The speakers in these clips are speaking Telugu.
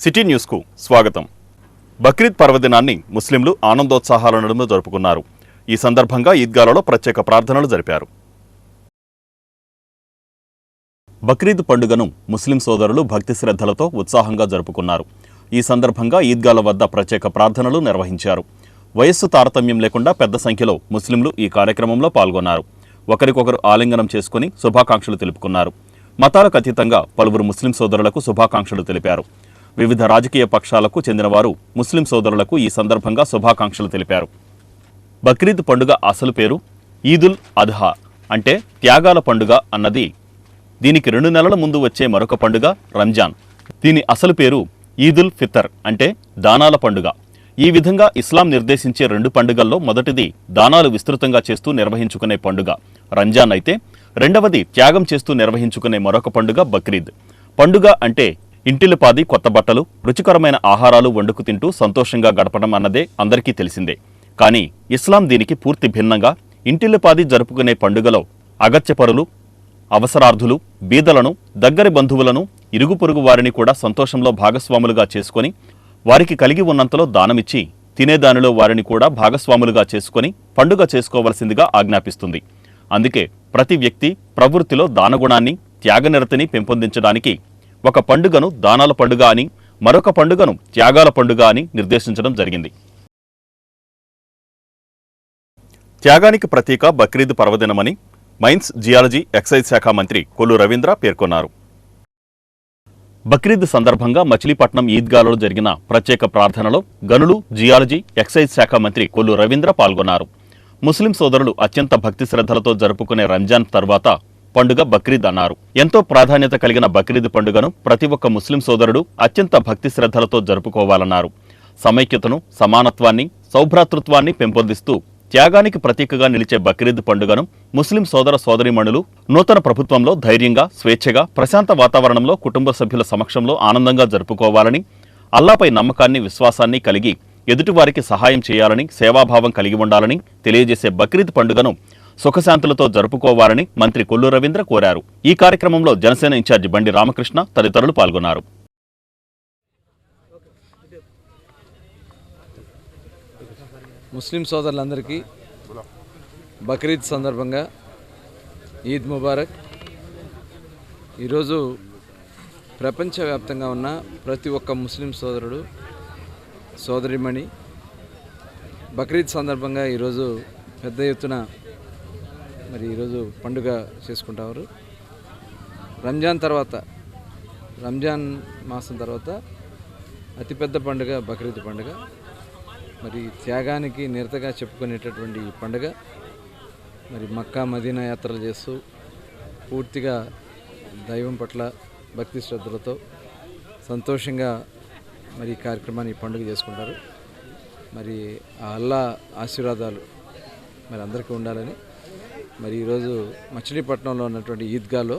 సిటీ న్యూస్కు స్వాగతం. బక్రీద్ పర్వదినాన్ని ముస్లింలు ఆనందోత్సాహాల నడుమ జరుపుకున్నారు. ఈ సందర్భంగా ఈద్గాలలో ప్రత్యేక ప్రార్థనలు జరిపారు. బక్రీద్ పండుగను ముస్లిం సోదరులు భక్తి శ్రద్ధలతో ఉత్సాహంగా జరుపుకున్నారు. ఈ సందర్భంగా ఈద్గాల వద్ద ప్రత్యేక ప్రార్థనలు నిర్వహించారు. వయస్సు తారతమ్యం లేకుండా పెద్ద సంఖ్యలో ముస్లింలు ఈ కార్యక్రమంలో పాల్గొన్నారు. ఒకరికొకరు ఆలింగనం చేసుకుని శుభాకాంక్షలు తెలుపుకున్నారు. మతాలకు అతీతంగా పలువురు ముస్లిం సోదరులకు శుభాకాంక్షలు తెలిపారు. వివిధ రాజకీయ పక్షాలకు చెందినవారు ముస్లిం సోదరులకు ఈ సందర్భంగా శుభాకాంక్షలు తెలిపారు. బక్రీద్ పండుగ అసలు పేరు ఈదుల్ అద్హా, అంటే త్యాగాల పండుగ అన్నది. దీనికి 2 నెలల ముందు వచ్చే మరొక పండుగ రంజాన్. దీని అసలు పేరు ఈదుల్ ఫితర్, అంటే దానాల పండుగ. ఈ విధంగా ఇస్లాం నిర్దేశించే 2 పండుగల్లో మొదటిది దానాలు విస్తృతంగా చేస్తూ నిర్వహించుకునే పండుగ రంజాన్ అయితే, రెండవది త్యాగం చేస్తూ నిర్వహించుకునే మరొక పండుగ బక్రీద్. పండుగ అంటే ఇంటిల్లిపాది కొత్త బట్టలు, రుచికరమైన ఆహారాలు వండుకు తింటూ సంతోషంగా గడపడం అన్నదే అందరికీ తెలిసిందే. కానీ ఇస్లాం దీనికి పూర్తి భిన్నంగా ఇంటిల్లిపాది జరుపుకునే పండుగలో అగత్యపరులు, అవసరార్థులు, బీదలను, దగ్గరి బంధువులను, ఇరుగు పొరుగు వారిని కూడా సంతోషంలో భాగస్వాములుగా చేసుకొని వారికి కలిగి ఉన్నంతలో దానమిచ్చి తినేదానిలో వారిని కూడా భాగస్వాములుగా చేసుకొని పండుగ చేసుకోవలసిందిగా ఆజ్ఞాపిస్తుంది. అందుకే ప్రతి వ్యక్తి ప్రవృత్తిలో దానగుణాన్ని, త్యాగనిరతిని పెంపొందించడానికి ఒక పండుగను దానాల పండుగ అని, మరొక పండుగను త్యాగాల పండుగ అని నిర్దేశించడం జరిగింది. త్యాగానికి ప్రతీక బక్రీద్ పర్వదినమని మైన్స్, జియాలజీ, ఎక్సైజ్ శాఖ మంత్రి కొల్లు రవీంద్ర పేర్కొన్నారు. బక్రీద్ సందర్భంగా మచిలీపట్నం ఈద్గాలలో జరిగిన ప్రత్యేక ప్రార్థనలో గనులు, జియాలజీ, ఎక్సైజ్ శాఖ మంత్రి కొల్లు రవీంద్ర పాల్గొన్నారు. ముస్లిం సోదరులు అత్యంత భక్తి శ్రద్ధలతో జరుపుకునే రంజాన్ తర్వాత పండుగ బక్రీద్ అన్నారు. ఎంతో ప్రాధాన్యత కలిగిన బక్రీద్ పండుగను ప్రతి ఒక్క ముస్లిం సోదరుడు అత్యంత భక్తి శ్రద్ధలతో జరుపుకోవాలన్నారు. సమైక్యతను, సమానత్వాన్ని, సౌభ్రాతృత్వాన్ని పెంపొందిస్తూ త్యాగానికి ప్రతీకగా నిలిచే బక్రీద్ పండుగను ముస్లిం సోదర సోదరీమణులు నూతన ప్రభుత్వంలో ధైర్యంగా, స్వేచ్ఛగా, ప్రశాంత వాతావరణంలో కుటుంబ సభ్యుల సమక్షంలో ఆనందంగా జరుపుకోవాలని, అల్లాపై నమ్మకాన్ని, విశ్వాసాన్ని కలిగి ఎదుటివారికి సహాయం చేయాలని, సేవాభావం కలిగి ఉండాలని తెలియజేసే బక్రీద్ పండుగను సుఖశాంతులతో జరుపుకోవాలని మంత్రి కొల్లు రవీంద్ర కోరారు. ఈ కార్యక్రమంలో జనసేన ఇన్ఛార్జి బండి రామకృష్ణ తదితరులు పాల్గొన్నారు. ముస్లిం సోదరులందరికీ బక్రీద్ సందర్భంగా ఈద్ ముబారక్. ఈరోజు ప్రపంచవ్యాప్తంగా ఉన్న ప్రతి ఒక్క ముస్లిం సోదరుడు, సోదరిమణి బక్రీద్ సందర్భంగా ఈరోజు పెద్ద ఎత్తున ఈరోజు పండుగ చేసుకుంటారు. రంజాన్ మాసం తర్వాత అతిపెద్ద పండుగ బక్రీద్ పండుగ. త్యాగానికి నిరతగా చెప్పుకునేటటువంటి ఈ పండుగ మక్కా, మదీనా యాత్రలు చేస్తూ పూర్తిగా దైవం పట్ల భక్తి శ్రద్ధలతో సంతోషంగా ఈ కార్యక్రమాన్ని, ఈ పండుగ చేసుకుంటారు. ఆ అల్లా ఆశీర్వాదాలు అందరికీ ఉండాలని ఈరోజు మచిలీపట్నంలో ఉన్నటువంటి ఈద్గాలో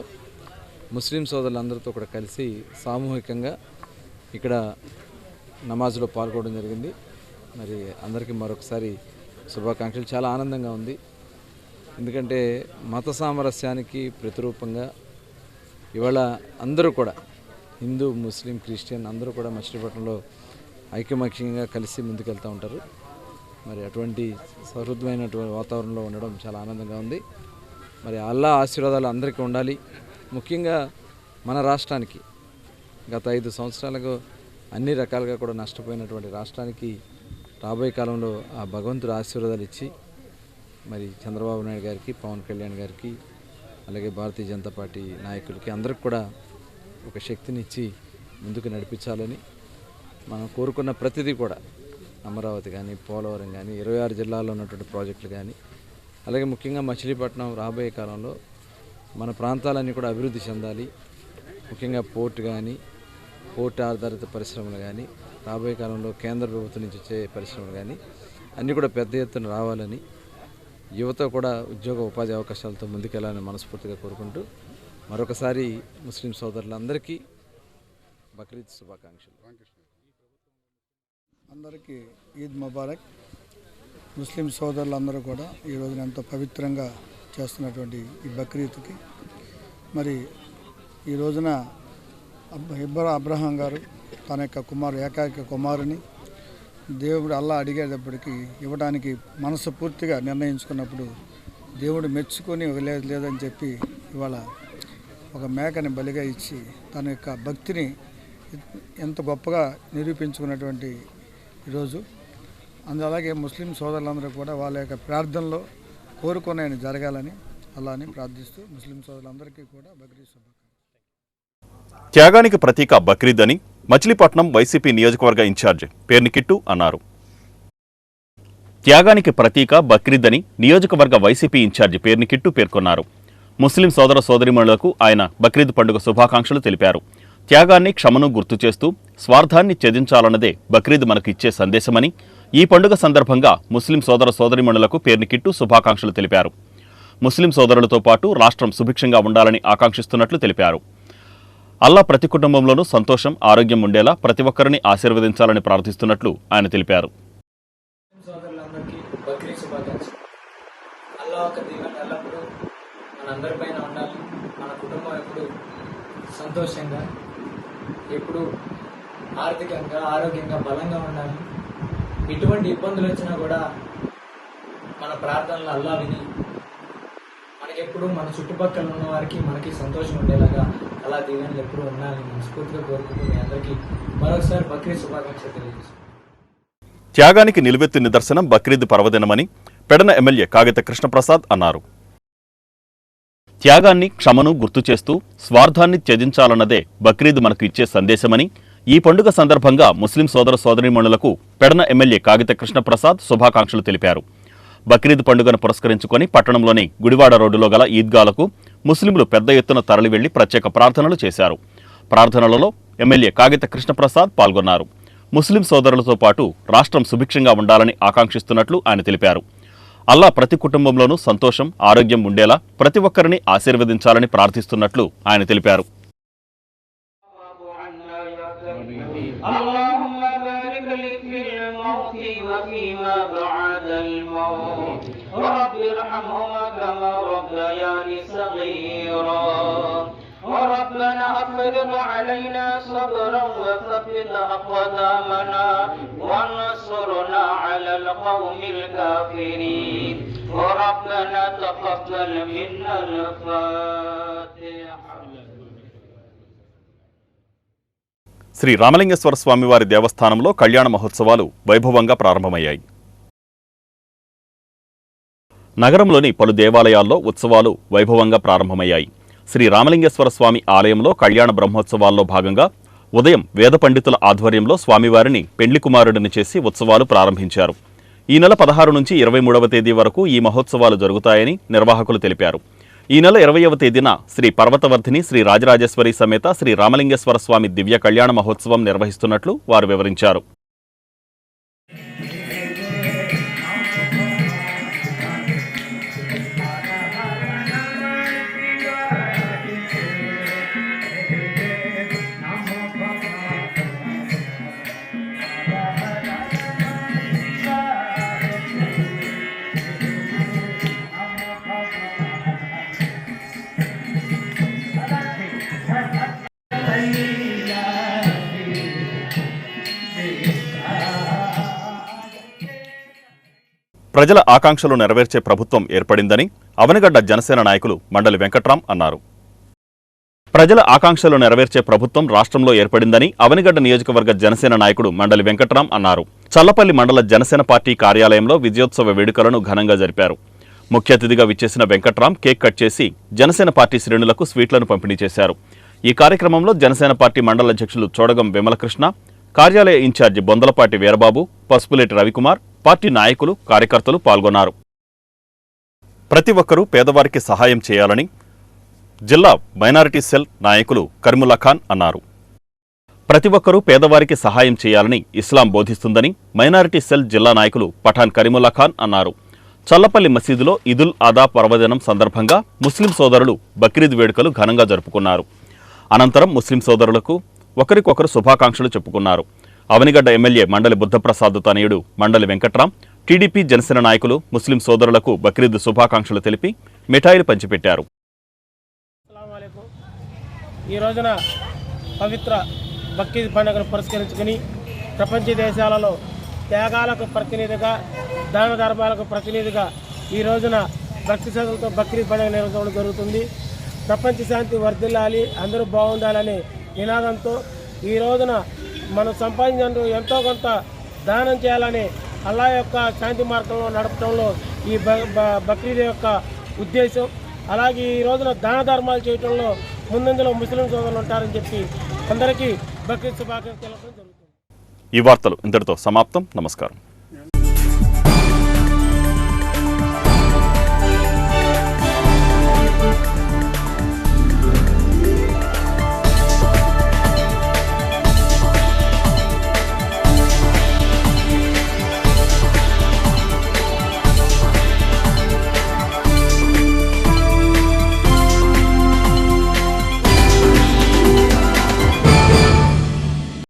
ముస్లిం సోదరులందరితో కూడా కలిసి సామూహికంగా ఇక్కడ నమాజ్లో పాల్గొనడం జరిగింది. అందరికీ మరొకసారి శుభాకాంక్షలు. చాలా ఆనందంగా ఉంది. ఎందుకంటే మత సామరస్యానికి ప్రతిరూపంగా ఇవాళ అందరూ కూడా హిందూ, ముస్లిం, క్రిస్టియన్ అందరూ కూడా మచిలీపట్నంలో ఐకమత్యంగా కలిసి ముందుకెళ్తూ ఉంటారు. అటువంటి సహృదయమైనటువంటి వాతావరణంలో ఉండడం చాలా ఆనందంగా ఉంది. అల్లా ఆశీర్వాదాలు అందరికీ ఉండాలి. ముఖ్యంగా మన రాష్ట్రానికి గత 5 సంవత్సరాలకు అన్ని రకాలుగా కూడా నష్టపోయినటువంటి రాష్ట్రానికి రాబోయే కాలంలో ఆ భగవంతుడు ఆశీర్వాదాలు ఇచ్చి చంద్రబాబు నాయుడు గారికి, పవన్ కళ్యాణ్ గారికి, అలాగే భారతీయ జనతా పార్టీ నాయకులకి అందరికి కూడా ఒక శక్తినిచ్చి ముందుకు నడిపించాలని మనం కోరుకున్న ప్రతిదీ కూడా అమరావతి కానీ, పోలవరం కానీ, 26 జిల్లాల్లో ఉన్నటువంటి ప్రాజెక్టులు కానీ, అలాగే ముఖ్యంగా మచిలీపట్నం రాబోయే కాలంలో మన ప్రాంతాలన్నీ కూడా అభివృద్ధి చెందాలి. ముఖ్యంగా పోర్ట్ కానీ, పోర్ట్ ఆధారిత పరిశ్రమలు కానీ, రాబోయే కాలంలో కేంద్ర ప్రభుత్వం నుంచి వచ్చే పరిశ్రమలు కానీ అన్నీ కూడా పెద్ద ఎత్తున రావాలని, యువత కూడా ఉద్యోగ ఉపాధి అవకాశాలతో ముందుకెళ్లాలని మనస్ఫూర్తిగా కోరుకుంటూ మరొకసారి ముస్లిం సోదరులందరికీ బక్రీద్ శుభాకాంక్షలు. అందరికీ ఈద్ ముబారక్. ముస్లిం సోదరులందరూ కూడా ఈ రోజున ఎంతో పవిత్రంగా చేస్తున్నటువంటి ఈ బక్రీద్కి ఈ రోజున అబ్రహాం గారు తన యొక్క ఏకైక కుమారుని దేవుడు అల్లా అడిగేటప్పటికి ఇవ్వడానికి మనసు పూర్తిగా నిర్ణయించుకున్నప్పుడు దేవుడు మెచ్చుకొని లేదని చెప్పి ఇవాళ ఒక మేకని బలిగా ఇచ్చి తన యొక్క భక్తిని ఎంత గొప్పగా నిరూపించుకున్నటువంటి ఈరోజు. అలాగే ముస్లిం సోదరులందరూ కూడా వాళ్ళ యొక్క ప్రార్థనలో కోరుకొని జరగాలని అలానే ప్రార్థిస్తూ ముస్లిం సోదరులందరికీ కూడా బక్రీద్ శుభాకాంక్షలు. త్యాగానికి ప్రతీక బక్రీద్ అని మచిలీపట్నం వైసీపీ నియోజకవర్గ ఇన్ఛార్జ్ పేర్నికిట్టు అన్నారు. త్యాగానికి ప్రతీక బక్రీద్ అని నియోజకవర్గ వైసీపీ ఇన్ఛార్జ్ పేర్నికిట్టు పేర్కొన్నారు. ముస్లిం సోదర సోదరీమణులకు ఆయన బక్రీద్ పండుగ శుభాకాంక్షలు తెలిపారు. త్యాగాన్ని క్షమను గుర్తు చేస్తూ స్వార్థాన్ని త్యజించాలన్నదే బక్రీద్ మనకు ఇచ్చే సందేశమని, ఈ పండుగ సందర్భంగా ముస్లిం సోదర సోదరీమణులకు పేర్నికిట్టు శుభాకాంక్షలు తెలిపారు. ముస్లిం సోదరులతో పాటు రాష్ట్రం సుభిక్షంగా ఉండాలని ఆకాంక్షిస్తున్నట్లు తెలిపారు. అల్లా ప్రతి కుటుంబంలోనూ సంతోషం, ఆరోగ్యం ఉండేలా ప్రతి ఒక్కరిని ఆశీర్వదించాలని ప్రార్థిస్తున్నట్లు ఆయన తెలిపారు. సోదరులందరికీ బక్రీద్ శుభాకాంక్షలు. అల్లా ఒక దీవెన ఎల్లప్పుడూ మనందరిపైన ఉండాలి. మన కుటుంబం ఎప్పుడు సంతోషంగా, ఎప్పుడు ఆర్థికంగా, ఆరోగ్యంగా, బలంగా ఉండాలి. ఎటువంటి ఇబ్బందులు వచ్చినా కూడా మన ప్రార్థనలు అల్లా విని మనకెప్పుడు మన చుట్టుపక్కల ఉన్న వారికి మనకి సంతోషం ఉండేలాగా అలా దీవెనలు ఎప్పుడు ఉండాలని మనస్ఫూర్తిగా కోరుకుంటూ మీ అందరికీ మరొకసారి బక్రీద్ శుభాకాంక్షలు తెలియజేస్తున్నాను. త్యాగానికి నిలువెత్తు నిదర్శనం బక్రీద్ పర్వదినమని పెడన ఎమ్మెల్యే కాగిత కృష్ణప్రసాద్ అన్నారు. త్యాగాన్ని క్షమను గుర్తు చేస్తూ స్వార్థాన్ని త్యజించాలన్నదే బక్రీద్ మనకు ఇచ్చే సందేశమని, ఈ పండుగ సందర్భంగా ముస్లిం సోదర సోదరీమణులకు పెడన ఎమ్మెల్యే కాగిత కృష్ణప్రసాద్ శుభాకాంక్షలు తెలిపారు. బక్రీద్ పండుగను పురస్కరించుకొని పట్టణంలోని గుడివాడ రోడ్డులో గల ఈద్గాలకు ముస్లింలు పెద్ద ఎత్తున తరలి వెళ్లి ప్రత్యేక ప్రార్థనలు చేశారు. ప్రార్థనలలో ఎమ్మెల్యే కాగిత కృష్ణప్రసాద్ పాల్గొన్నారు. ముస్లిం సోదరులతో పాటు రాష్ట్రం సుభిక్షంగా ఉండాలని ఆకాంక్షిస్తున్నట్లు ఆయన తెలిపారు. అల్లా ప్రతి కుటుంబంలోనూ సంతోషం, ఆరోగ్యం ఉండేలా ప్రతి ఒక్కరిని ఆశీర్వదించాలని ప్రార్థిస్తున్నట్లు ఆయన తెలిపారు. اللهم بارك لي في الموت وفيما بعد الموت رب ارحمهما كما ربياني صغيرا وربنا افرض علينا صبرا وثبت اقدامنا وانصرنا على القوم الكافرين وربنا تقبل منا الفاتحه. శ్రీ రామలింగేశ్వర స్వామివారి దేవస్థానంలో కళ్యాణ మహోత్సవాలు వైభవంగా ప్రారంభమయ్యాయి. నగరంలోని పలు దేవాలయాల్లో ఉత్సవాలు వైభవంగా ప్రారంభమయ్యాయి. శ్రీ రామలింగేశ్వర స్వామి ఆలయంలో కళ్యాణ బ్రహ్మోత్సవాల్లో భాగంగా ఉదయం వేద పండితుల ఆధ్వర్యంలో స్వామివారిని పెండ్లి కుమారుడిని చేసి ఉత్సవాలు ప్రారంభించారు. ఈ నెల 16 నుంచి 23వ తేదీ వరకు ఈ మహోత్సవాలు జరుగుతాయని నిర్వాహకులు తెలిపారు. ఈ నెల 20వ తేదీన శ్రీ పర్వతవర్ధిని శ్రీ రాజరాజేశ్వరి సమేత శ్రీ రామలింగేశ్వర స్వామి దివ్య కళ్యాణ మహోత్సవం నిర్వహిస్తున్నట్లు వారు వివరించారు. ప్రజల ఆకాంక్షలు నెరవేర్చే ప్రభుత్వం ఏర్పడిందని అవనిగడ్డ జనసేన నాయకులు మండలి వెంకట్రాం అన్నారు. ప్రజల ఆకాంక్షలు నెరవేర్చే ప్రభుత్వం రాష్ట్రంలో ఏర్పడిందని అవనిగడ్డ నియోజకవర్గ జనసేన నాయకుడు మండలి వెంకట్రాం అన్నారు. చల్లపల్లి మండల జనసేన పార్టీ కార్యాలయంలో విజయోత్సవ వేడుకలను ఘనంగా జరిపారు. ముఖ్య అతిథిగా విచ్చేసిన వెంకట్రాం కేక్ కట్ చేసి జనసేన పార్టీ శ్రేణులకు స్వీట్లను పంపిణీ చేశారు. ఈ కార్యక్రమంలో జనసేన పార్టీ మండల అధ్యక్షులు చోడగం విమలకృష్ణ, కార్యాలయ ఇన్ఛార్జి బొందలపాటి వీరబాబు, పసుపులేటి రవికుమార్, పార్టీ నాయకులు, కార్యకర్తలు పాల్గొన్నారు. ప్రతి ఒక్కరూ పేదవారికి సహాయం చేయాలని జిల్లా మైనారిటీ సెల్ నాయకులు కరీముల్లా ఖాన్ అన్నారు. ప్రతి ఒక్కరూ పేదవారికి సహాయం చేయాలని ఇస్లాం బోధిస్తుందని మైనారిటీ సెల్ జిల్లా నాయకులు పఠాన్ కరీముల్లా ఖాన్ అన్నారు. చల్లపల్లి మసీదులో ఈదుల్ అదా పర్వదినం సందర్భంగా ముస్లిం సోదరులు బక్రీద్ వేడుకలు ఘనంగా జరుపుకున్నారు. అనంతరం ముస్లిం సోదరులకు ఒకరికొకరు శుభాకాంక్షలు చెప్పుకున్నారు. అవనిగడ్డ ఎమ్మెల్యే మండలి బుద్ధప్రసాద్ తనయుడు మండలి వెంకట్రాం, టీడీపీ జనసేన నాయకులు ముస్లిం సోదరులకు బక్రీద్ శుభాకాంక్షలు తెలిపి మిఠాయిలు పంచిపెట్టారు. ఈ రోజున పవిత్ర బక్రీద్ పండుగను పురస్కరించుకుని ప్రపంచ దేశాలలో త్యాగాలకు ప్రతినిధిగా దాన ధర్మాలకు ప్రతినిధిగా ఈ రోజున భక్తి శ్రద్ధలతో బక్రీద్ పండుగ నిర్వహించడం జరుగుతుంది. ప్రపంచ శాంతి వర్ధిల్లాలి, అందరూ బాగుండాలనే నినాదంతో ఈ రోజున మనం సంపాదించినందుకు ఎంతో కొంత దానం చేయాలని అల్లా యొక్క శాంతి మార్గంలో నడపడంలో ఈ బక్రీద్ యొక్క ఉద్దేశం. అలాగే ఈ రోజున దాన ధర్మాలు చేయడంలో ముందంజలో ముస్లిం సోదరులు ఉంటారని చెప్పి అందరికీ బక్రీద్ శుభాకాంక్షలు తెలపడం జరుగుతుంది. ఈ వార్తలు ఇంతటితో సమాప్తం. నమస్కారం.